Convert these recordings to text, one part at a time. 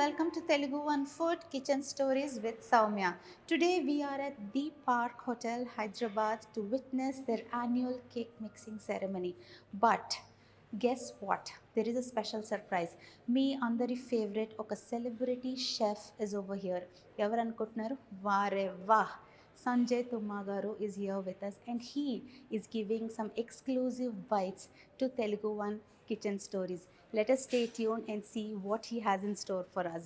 welcome to Telugu One Food Kitchen Stories with Soumya. Today we are at The Park Hotel, Hyderabad to witness their annual cake mixing ceremony. But guess what? There is a special surprise. Me అందరి favorite ఒక celebrity chef is over here. ఎవరు అనుకుంటున్నారు? వారే వాహ్! Sanjay Tumma garu is here with us and he is giving some exclusive bites to Telugu One Kitchen Stories. Let us stay tuned and see what he has in store for us.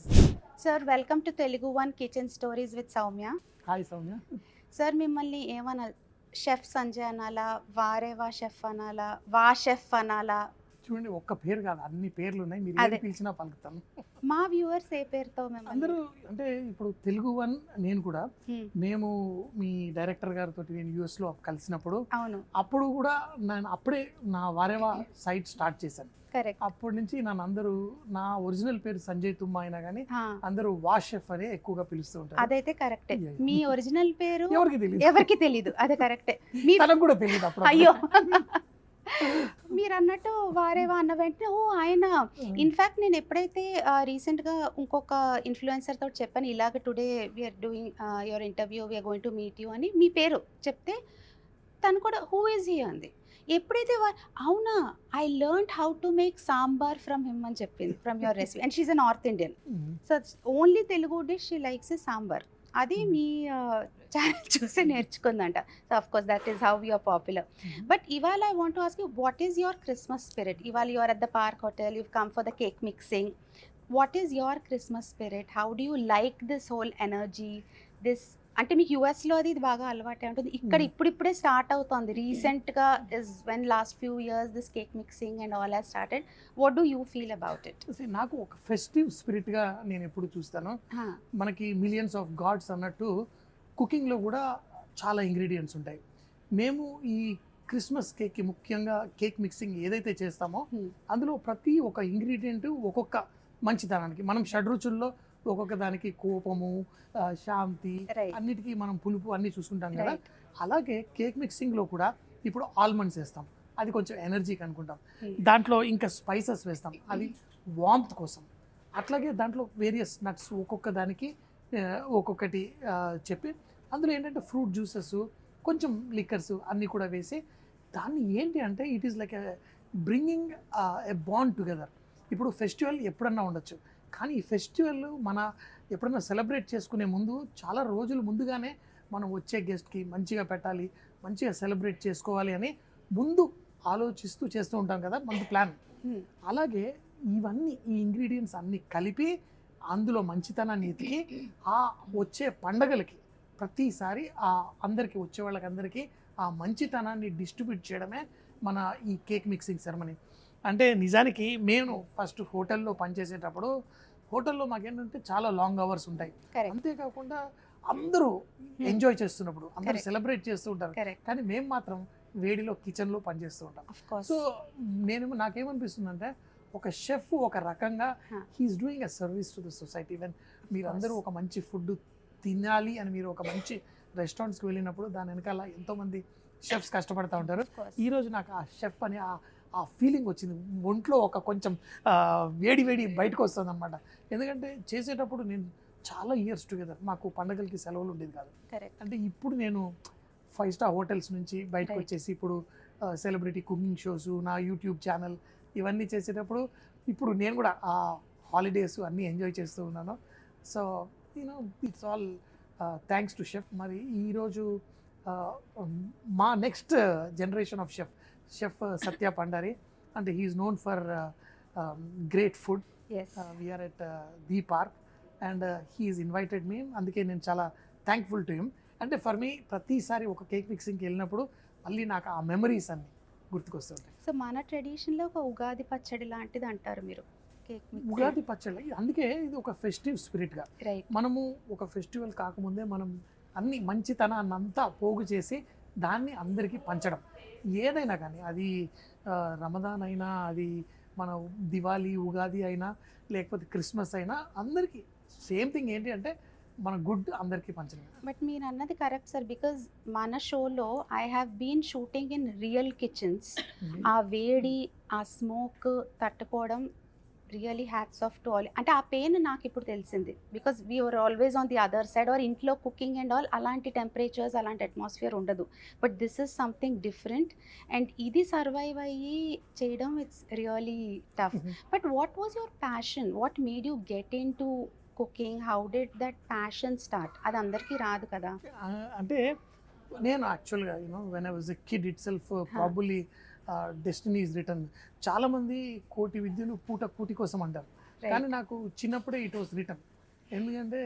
Sir, welcome to Telugu One Kitchen Stories with Soumya. Hi Soumya. Sir మిమ్మల్ని ఏమన్నా chef Sanjay అనాలా, వారేవా chef అనాలా, వా chef అనాలా? చూడండి, ఒక్క పేరు కాదు, అన్ని పేర్లు ఉన్నాయి. మీరు అదే. ఏది పిలిచినా పలుకుతాను. మా వ్యూవర్స్ ఏ పేరుతో మిమ్మల్ని? అందరూ అంటే ఇప్పుడు తెలుగు వన్ నేను కూడా మేము మీ డైరెక్టర్ గారితో నేను యూఎస్లో కలిసినప్పుడు అవును, అప్పుడు కూడా నేను అప్పుడే నా వారేవా సైట్ స్టార్ట్ చేశాను. కరెక్ట్. అప్పటి నుంచి నన్ను అందరూ నా ఒరిజినల్ పేరు సంజయ్ తుమ్మా అయినా కానీ అందరూ వాషెఫ్ అనే ఎక్కువగా పిలుస్తూ ఉంటారు. అదైతే కరెక్టే. మీ ఒరిజినల్ పేరు ఎవరికి తెలియదు, ఎవరికి తెలీదు. అదే కరెక్టే. మీ తనకు కూడా తెలియదు అప్పుడు. అయ్యో, మీరు అన్నట్టు వారేవా అన్న వెంటనే ఓ ఆయన. ఇన్ఫ్యాక్ట్ నేను ఎప్పుడైతే రీసెంట్గా ఇంకొక ఇన్ఫ్లుయెన్సర్ తోటి చెప్పాను ఇలాగ today we're doing your interview, we're going to meet you అని మీ పేరు చెప్తే తను కూడా హూ ఈజ్ హీ అంది. ఎప్పుడైతే అవునా, I learn how to make sambar from him అని చెప్పింది, from your recipe. And she's a north Indian, so only Telugu dish she likes is sambar. అది మీ ఛానల్ చూసి నేర్చుకుందంట. So of course that is how you're popular. But ఇవాళ I want to ask you, what is your Christmas spirit? ఇవాళ you're at the park hotel, you come for the cake mixing. What is your Christmas spirit? How do you like this whole energy? This అంటే మీకు యూఎస్లో అది ఇది బాగా అలవాటే ఉంటుంది, ఇక్కడ ఇప్పుడిప్పుడే స్టార్ట్ అవుతుంది రీసెంట్గా. Is when last few years this cake mixing and all has started. What do you feel about it? నాకు ఒక ఫెస్టివ్ స్పిరిట్గా నేను ఎప్పుడు చూస్తాను. మనకి మిలియన్స్ ఆఫ్ గాడ్స్ అన్నట్టు కుకింగ్లో కూడా చాలా ఇంగ్రీడియంట్స్ ఉంటాయి. మేము ఈ క్రిస్మస్ కేక్కి ముఖ్యంగా కేక్ మిక్సింగ్ ఏదైతే చేస్తామో అందులో ప్రతి ఒక్క ఇంగ్రీడియంట్ ఒక్కొక్క మంచితనానికి, మనం షడ్రుచుల్లో ఒక్కొక్క దానికి కోపము, శాంతి, అన్నిటికీ మనం పులుపు అన్నీ చూసుకుంటాం కదా. అలాగే కేక్ మిక్సింగ్లో కూడా ఇప్పుడు ఆల్మండ్స్ వేస్తాం, అది కొంచెం ఎనర్జీకి అనుకుంటాం. దాంట్లో ఇంకా స్పైసెస్ వేస్తాం, అది వామ్త్ కోసం. అట్లాగే దాంట్లో వేరియస్ నట్స్ ఒక్కొక్క దానికి ఒక్కొక్కటి చెప్పి అందులో ఏంటంటే ఫ్రూట్ జ్యూసెస్, కొంచెం లిక్కర్స్ అన్నీ కూడా వేసి దాన్ని ఏంటి అంటే it is like bringing a bond together. ఇప్పుడు ఫెస్టివల్ ఎప్పుడన్నా ఉండొచ్చు, కానీ ఈ ఫెస్టివల్ మన ఎప్పుడన్నా సెలబ్రేట్ చేసుకునే ముందు చాలా రోజులు ముందుగానే మనం వచ్చే గెస్ట్కి మంచిగా పెట్టాలి, మంచిగా సెలబ్రేట్ చేసుకోవాలి అని ముందు ఆలోచిస్తూ చేస్తూ ఉంటాం కదా, మనకు ప్లాన్. అలాగే ఇవన్నీ ఈ ఇంగ్రీడియంట్స్ అన్నీ కలిపి అందులో మంచితనాన్ని ఎతికి ఆ వచ్చే పండగలకి ప్రతిసారి ఆ అందరికీ వచ్చే వాళ్ళకందరికీ ఆ మంచితనాన్ని డిస్ట్రిబ్యూట్ చేయడమే మన ఈ కేక్ మిక్సింగ్ సెరమనీ. అంటే నిజానికి మేము ఫస్ట్ హోటల్లో పనిచేసేటప్పుడు హోటల్లో మాకేంటంటే చాలా లాంగ్ అవర్స్ ఉంటాయి. అంతేకాకుండా అందరూ ఎంజాయ్ చేస్తున్నప్పుడు అందరూ సెలబ్రేట్ చేస్తూ ఉంటారు, కానీ మేము మాత్రం వేడిలో కిచెన్లో పనిచేస్తూ ఉంటాం. సో నాకేమనిపిస్తుందంటే ఒక షెఫ్ ఒక రకంగా he's doing a service to the society. Even మీరందరూ ఒక మంచి ఫుడ్ తినాలి అని మీరు ఒక మంచి రెస్టారెంట్స్కి వెళ్ళినప్పుడు దాని వెనకాల ఎంతోమంది షెఫ్స్ కష్టపడుతూ ఉంటారు. ఈరోజు నాకు ఆ షెఫ్ అని ఆ ఫీలింగ్ వచ్చింది, ఒంట్లో ఒక కొంచెం వేడి బయటకు వస్తుంది అనమాట. ఎందుకంటే చేసేటప్పుడు నేను చాలా ఇయర్స్ టుగెదర్ మాకు పండగలకి సెలవులు ఉండేది కాదు. అంటే ఇప్పుడు నేను 5 స్టార్ హోటల్స్ నుంచి బయటకు వచ్చేసి ఇప్పుడు సెలబ్రిటీ కుకింగ్ షోస్, నా యూట్యూబ్ ఛానల్ ఇవన్నీ చేసేటప్పుడు ఇప్పుడు నేను కూడా ఆ హాలిడేస్ అన్నీ ఎంజాయ్ చేస్తూ ఉన్నాను. So it's all thanks to chef. మరి ఈరోజు మా next generation of chef Satya Pandari, అంటే he is known for great food. We're at the Park and he is invited me, అందుకే నేను చాలా థ్యాంక్ఫుల్ టు హిమ్. అంటే ఫర్ మీ ప్రతిసారి ఒక కేక్ మిక్సింగ్కి వెళ్ళినప్పుడు మళ్ళీ నాకు ఆ మెమరీస్ అన్ని గుర్తుకొస్తుంటాయి. సో మన ట్రెడిషన్లో ఒక ఉగాది పచ్చడి లాంటిది అంటారు మీరు, ఉగాది పచ్చడి. అందుకే ఇది ఒక ఫెస్టివ్ స్పిరిట్గా మనము ఒక ఫెస్టివల్ కాకముందే మనం అన్ని మంచితనాన్ని అంతా పోగు చేసి దాన్ని అందరికీ పంచడం. ఏదైనా కానీ అది రమదాన్ అయినా, అది మన దివాళీ ఉగాది అయినా, లేకపోతే క్రిస్మస్ అయినా, అందరికీ సేమ్ థింగ్ ఏంటి అంటే మన గుడ్ అందరికీ పంచడం. బట్ మీరు అన్నది కరెక్ట్ సార్, బికాజ్ మన షోలో I have been shooting in real kitchens. ఆ వేడి, ఆ స్మోక్ తట్టుకోవడం really hats off to all. అంటే ఆ పెయిన్ నాకు ఇప్పుడు తెలిసింది. Because we're always on the other side or ఇంట్లో కుకింగ్ అండ్ ఆల్ అలాంటి టెంపరేచర్స్ అలాంటి అట్మాస్ఫియర్ ఉండదు. But this is something different and ఇది సర్వైవ్ అయ్యి చేయడం it's really tough. But what was your passion? What made you get into cooking? How did that passion start? అది అందరికీ రాదు కదా. అంటే నేను యాక్చువల్గా when I was a kid it self probably destiny is return. చాలామంది కోటి విద్యలు పూట కూటి కోసం అంటారు, కానీ నాకు చిన్నప్పుడే ఇట్ వాస్ రిటర్న్. ఎందుకంటే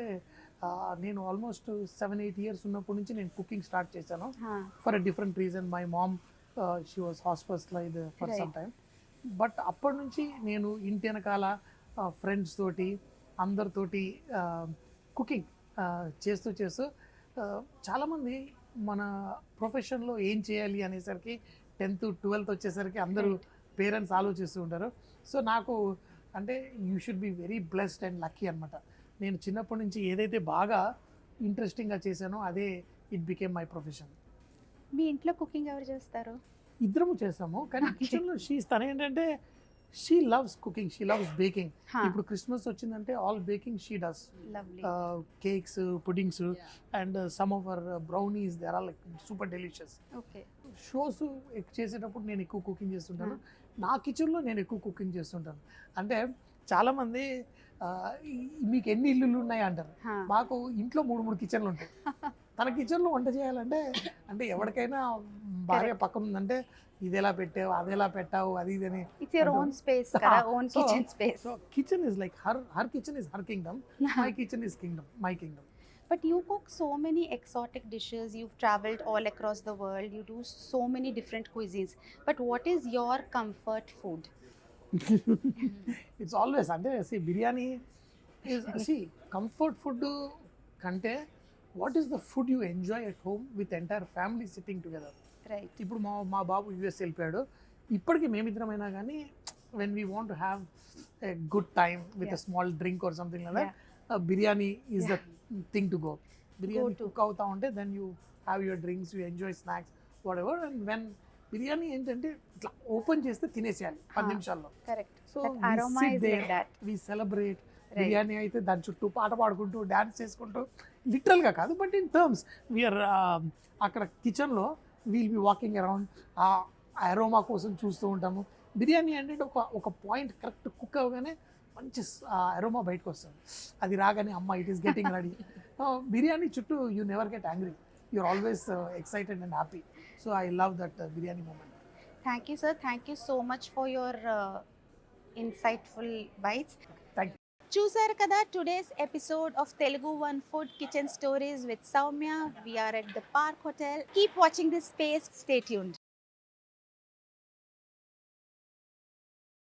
నేను ఆల్మోస్ట్ 7-8 ఇయర్స్ ఉన్నప్పటి నుంచి నేను కుకింగ్ స్టార్ట్ చేశాను for a different reason. My mom she was hospitalised for some time. But అప్పటి నుంచి నేను ఇంటి వెనకాల ఫ్రెండ్స్ తోటి అందరితోటి కుకింగ్ చేస్తూ చేస్తూ చాలామంది మన ప్రొఫెషన్లో ఏం చేయాలి అనేసరికి 10th 12th వచ్చేసరికి అందరూ పేరెంట్స్ ఆలోచిస్తూ ఉంటారు. సో నాకు అంటే you should be very blessed and lucky అనమాట. నేను చిన్నప్పటి నుంచి ఏదైతే బాగా ఇంట్రెస్టింగ్గా చేశానో అదే ఇట్ బికేమ్ మై ప్రొఫెషన్. మీ ఇంట్లో కుకింగ్ ఎవరు చేస్తారు? ఇద్దరము చేస్తాము, కానీ కిచెన్లో తను ఏంటంటే she loves cooking, she loves baking. ఇప్పుడు క్రిస్మస్ వచ్చిందంటే all baking she does. Cakes, puddings and some of our brownies they are like super delicious. Shows చేసేటప్పుడు నేను ఎక్కువ కుకింగ్ చేస్తుంటాను. నా కిచెన్లో నేను ఎక్కువ కుకింగ్ చేస్తుంటాను. అంటే చాలామంది మీకు ఎన్ని ఇల్లులు ఉన్నాయి అంటారు. మాకు ఇంట్లో 3 కిచెన్లు ఉంటాయి. తన కిచెన్లో వంట చేయాలంటే అంటే ఎవరికైనా భార్య పక్కన ఉందంటే ఇది ఎలా పెట్టావు, అది ఎలా పెట్టావు, అది ఇది అని. ఇట్స్ యువర్ ఓన్ స్పేస్ కదా, own kitchen space. So kitchen is like her kitchen is her Kingdom, my kitchen is Kingdom, my Kingdom. But you cook so many exotic dishes, you've traveled all across the world, you do so many different cuisines. But what is your comfort food? It's always అంటే biryani is comfort food కంటే what is the food you enjoy at home with entire family sitting together. Right. ఇప్పుడు మా బాబు US వెళ్ళిపోయాడు. ఇప్పటికీ మేమిద్దరమైనా కానీ when we want to have a good time with a small drink or something like that, biryani is the thing to go. Biryani cook అవుతా ఉంటే then you have your drinks, you enjoy snacks what ever. And when biryani ఏంటంటే ఇట్లా open చేస్తే తినేసేయాలి 10 నిమిషాల్లో. Correct. So aroma is like that. We celebrate. Biryani అయితే దాని చుట్టూ పాట పాడుకుంటూ డ్యాన్స్ చేసుకుంటూ, లిటరల్గా కాదు బట్ ఇన్ టర్మ్స్ వీఆర్ అక్కడ కిచెన్లో వీల్ బి వాకింగ్ అరౌండ్, ఆ అరోమా కోసం చూస్తూ ఉంటాము. బిర్యానీ అంటే ఒక పాయింట్ కరెక్ట్ కుక్ అవ్వగానే మంచి అరోమా బయటకు వస్తుంది. అది రాగానే అమ్మ it is getting ready. Biryani చుట్టూ you never get angry, you're always excited and happy. So I love that biryani moment. Thank you, sir. Thank you so much for your insightful bites. Thank you. చూసారు కదా today's episode of Telugu one food kitchen stories with Soumya. We are at the Park Hotel. Keep watching this space. Stay tuned.